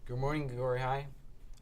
Good morning, Glory High.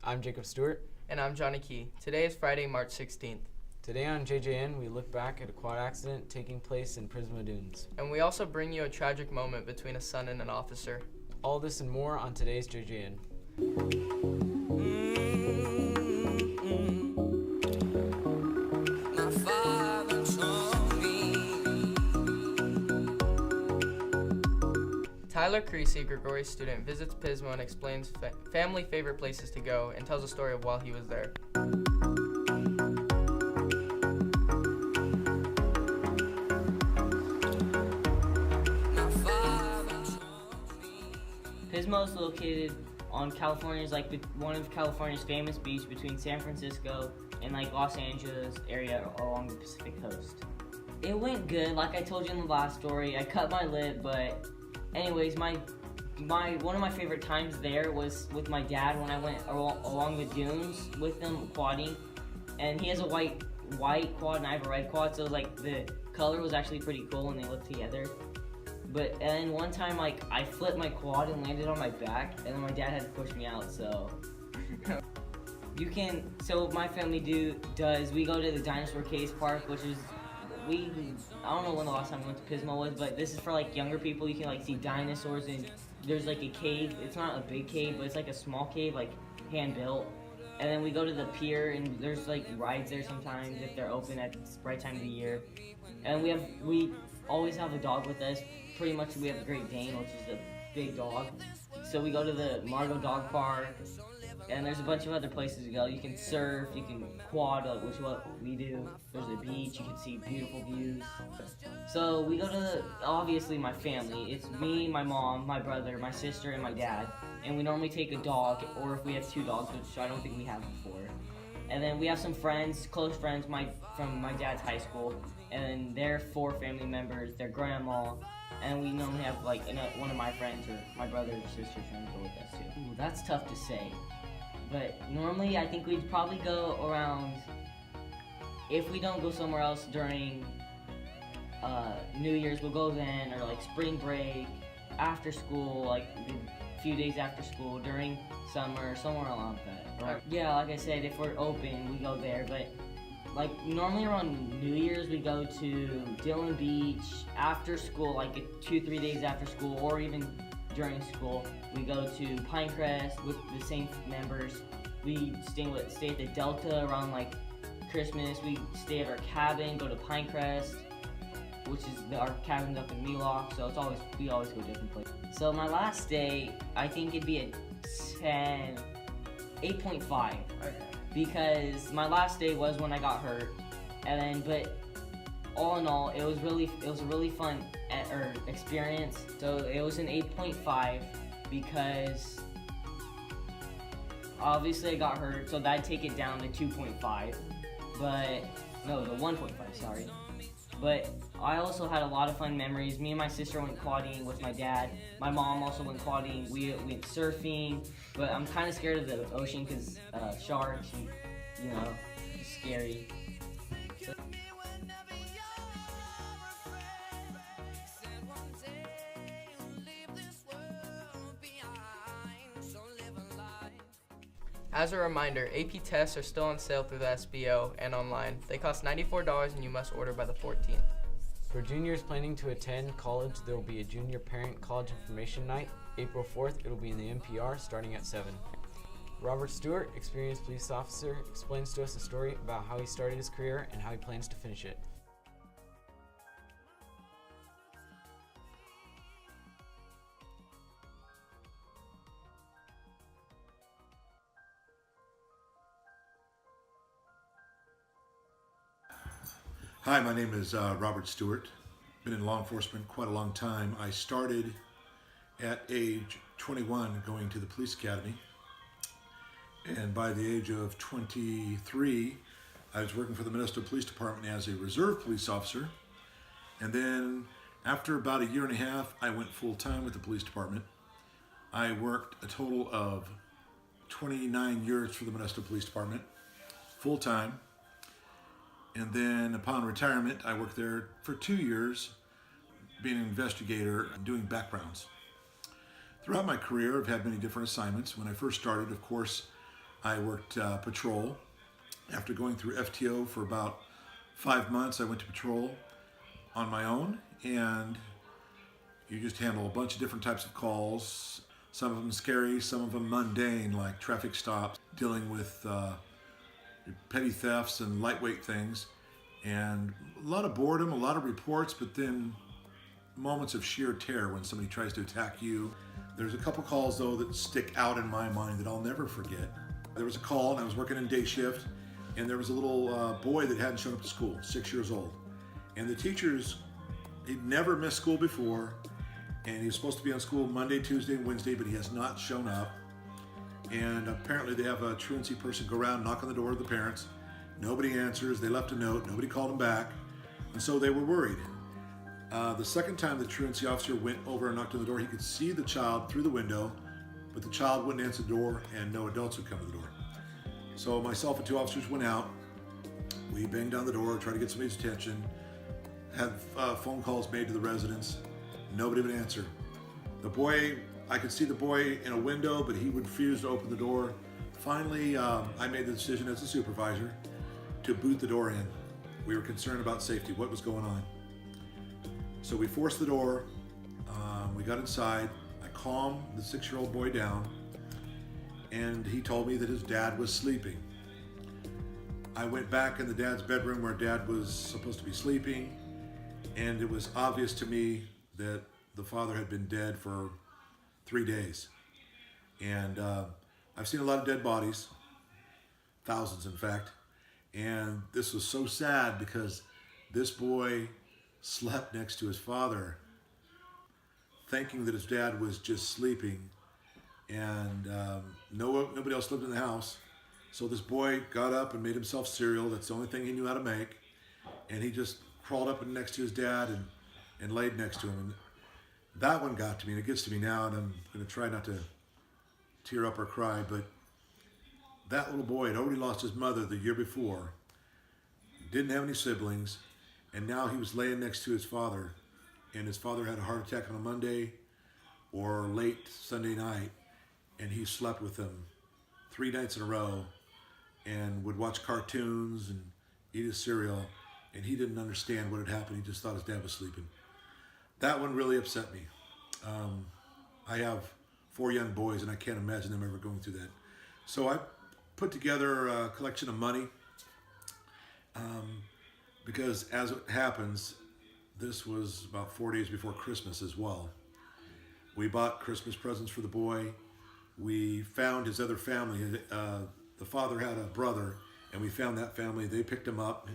I'm Jacob Stewart. And I'm Johnny Key. Today is Friday, March 16th. Today on JJN, we look back at a quad accident taking place in Pismo Dunes. And we also bring you a tragic moment between a son and an officer. All this and more on today's JJN. Tyler Creasy, Gregorius student, visits Pismo and explains family favorite places to go and tells a story of while he was there. Pismo is located on California's one of California's famous beaches between San Francisco and Los Angeles area along the Pacific coast. It went good, like I told you in the last story. I cut my lip, but anyways, my one of my favorite times there was with my dad when I went along the dunes with him quadding, and he has a white quad and I have a red quad, so the color was actually pretty cool and they looked together. But then one time I flipped my quad and landed on my back, and then my dad had to push me out. So what my family does we go to the Dinosaur Cave Park, which is I don't know when the last time we went to Pismo was, but this is for younger people. You can see dinosaurs, and there's a cave. It's not a big cave, but it's a small cave, hand built. And then we go to the pier, and there's rides there sometimes if they're open at the right time of the year. And we always have a dog with us. Pretty much we have a Great Dane, which is a big dog. So we go to the Margot Dog Park, and there's a bunch of other places to go. You can surf, you can quad, which is what we do. There's a beach, you can see beautiful views. So we go to obviously my family. It's me, my mom, my brother, my sister, and my dad. And we normally take a dog, or if we have two dogs, which I don't think we have before. And then we have some friends, close friends from my dad's high school, and they're 4 family members, their grandma, and we normally have one of my friends or my brother or sister trying to go with us too. Ooh, that's tough to say. But normally I think we'd probably go around, if we don't go somewhere else during New Year's, we'll go then, or spring break, after school, a few days after school, during summer, somewhere along that. Or, yeah, like I said, if we're open, we go there, but normally around New Year's we go to Dillon Beach after school, 2-3 days after school, or even during school. We go to Pinecrest with the same members. We stay at the Delta around Christmas. We stay at our cabin, go to Pinecrest, which is our cabin's up in Melock, so we always go different places. So my last day, I think it'd be a 8.5. Okay. Because my last day was when I got hurt, but all in all, it was a really fun experience. So it was an 8.5 because obviously I got hurt, so that'd take it down to 2.5. But no, the 1.5. Sorry. But I also had a lot of fun memories. Me and my sister went quadding with my dad. My mom also went quadding. We went surfing, but I'm kind of scared of the ocean because sharks, it's scary. As a reminder, AP tests are still on sale through the SBO and online. They cost $94 and you must order by the 14th. For juniors planning to attend college, there will be a Junior Parent College Information Night. April 4th, it will be in the NPR starting at 7. Robert Stewart, experienced police officer, explains to us a story about how he started his career and how he plans to finish it. Hi, my name is Robert Stewart. Been in law enforcement quite a long time. I started at age 21 going to the police academy, and by the age of 23 I was working for the Modesto Police Department as a reserve police officer, and then after about a year and a half I went full-time with the police department. I worked a total of 29 years for the Modesto Police Department full-time. And then upon retirement, I worked there for 2 years, being an investigator and doing backgrounds. Throughout my career, I've had many different assignments. When I first started, of course, I worked patrol. After going through FTO for about 5 months, I went to patrol on my own, and you just handle a bunch of different types of calls. Some of them scary, some of them mundane, like traffic stops, dealing with petty thefts and lightweight things. And a lot of boredom, a lot of reports, but then moments of sheer terror when somebody tries to attack you. There's a couple calls, though, that stick out in my mind that I'll never forget. There was a call, and I was working in day shift, and there was a little boy that hadn't shown up to school, 6 years old. And the teachers, he'd never missed school before, and he was supposed to be on school Monday, Tuesday, and Wednesday, but he has not shown up. And apparently they have a truancy person go around, knock on the door of the parents. Nobody answers. They left a note. Nobody called him back. And so they were worried. The second time the truancy officer went over and knocked on the door, he could see the child through the window, but the child wouldn't answer the door, and no adults would come to the door. So myself and 2 officers went out. We banged down the door, tried to get somebody's attention, had phone calls made to the residents. Nobody would answer. The boy, I could see the boy in a window, but he would refuse to open the door. Finally, I made the decision as a supervisor to boot the door in. We were concerned about safety, what was going on. So we forced the door, we got inside, I calmed the 6-year-old boy down, and he told me that his dad was sleeping. I went back in the dad's bedroom where dad was supposed to be sleeping, and it was obvious to me that the father had been dead for 3 days. And I've seen a lot of dead bodies, thousands in fact, and this was so sad because this boy slept next to his father, thinking that his dad was just sleeping, and nobody else lived in the house. So this boy got up and made himself cereal. That's the only thing he knew how to make, and he just crawled up next to his dad and laid next to him. And that one got to me, and it gets to me now, and I'm going to try not to tear up or cry, but that little boy had already lost his mother the year before, didn't have any siblings, and now he was laying next to his father, and his father had a heart attack on a Monday or late Sunday night, and he slept with him 3 nights in a row and would watch cartoons and eat his cereal, and he didn't understand what had happened. He just thought his dad was sleeping. That one really upset me. I have 4 young boys, and I can't imagine them ever going through that. So I put together a collection of money because, as it happens, this was about 4 days before Christmas as well. We bought Christmas presents for the boy. We found his other family. The father had a brother, and we found that family. They picked him up,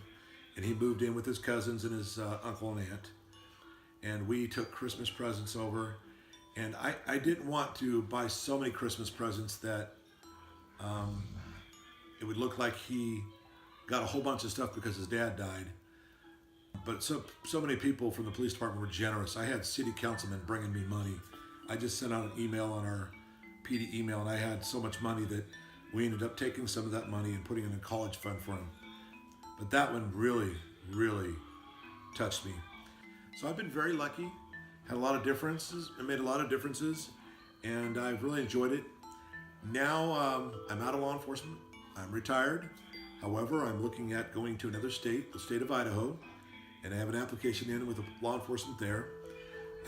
and he moved in with his cousins and his uncle and aunt. And we took Christmas presents over. And I didn't want to buy so many Christmas presents that it would look like he got a whole bunch of stuff because his dad died. But so many people from the police department were generous. I had city councilmen bringing me money. I just sent out an email on our PD email, and I had so much money that we ended up taking some of that money and putting it in a college fund for him. But that one really, really touched me. So I've been very lucky, had a lot of differences, I made a lot of differences, and I've really enjoyed it. Now I'm out of law enforcement. I'm retired. However, I'm looking at going to another state, the state of Idaho, and I have an application in with the law enforcement there.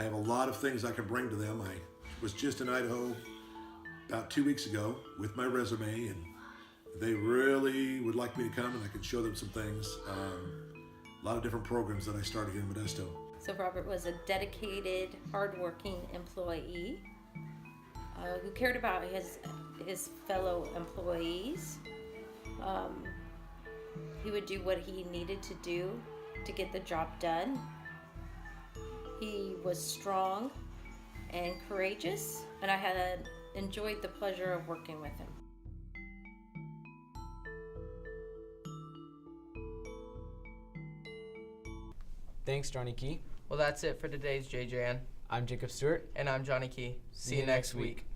I have a lot of things I can bring to them. I was just in Idaho about 2 weeks ago with my resume, and they really would like me to come, and I could show them some things. A lot of different programs that I started here in Modesto. So Robert was a dedicated, hardworking employee who cared about his fellow employees. He would do what he needed to do to get the job done. He was strong and courageous, and I had enjoyed the pleasure of working with him. Thanks, Johnny Key. Well, that's it for today's JJN. I'm Jacob Stewart. And I'm Johnny Key. See you next week.